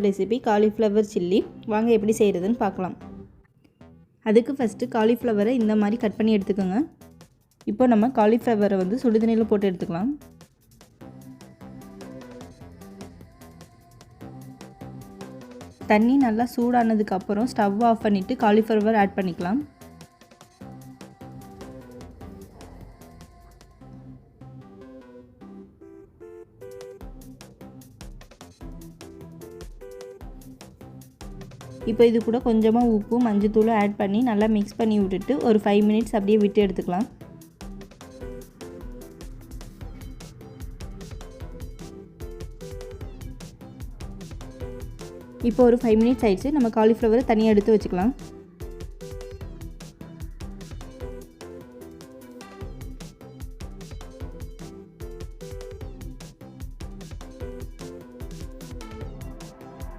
Recipe cauliflower chilli. வாங்க எப்படி செய்கிறதுன்னு பார்க்கலாம். அதுக்கு ஃபஸ்ட்டு காலிஃப்ளவரை இந்த மாதிரி கட் பண்ணி எடுத்துக்கோங்க. இப்போ நம்ம காலிஃப்ளவரை சுடுதண்ணியில் போட்டு எடுத்துக்கலாம். தண்ணி நல்லா சூடானதுக்கப்புறம் ஸ்டவ் ஆஃப் பண்ணிவிட்டு காலிஃப்ளவர் ஆட் பண்ணிக்கலாம். இப்போ இது கூட கொஞ்சமாக உப்பு மஞ்சத்தூளும் ஆட் பண்ணி நல்லா மிக்ஸ் பண்ணி விட்டுட்டு ஒரு 5 மினிட்ஸ் அப்படியே விட்டு எடுத்துக்கலாம். இப்போ ஒரு 5 மினிட்ஸ் ஆயிடுச்சு. நம்ம காலிஃப்ளவரை தனியாக எடுத்து வச்சுக்கலாம்.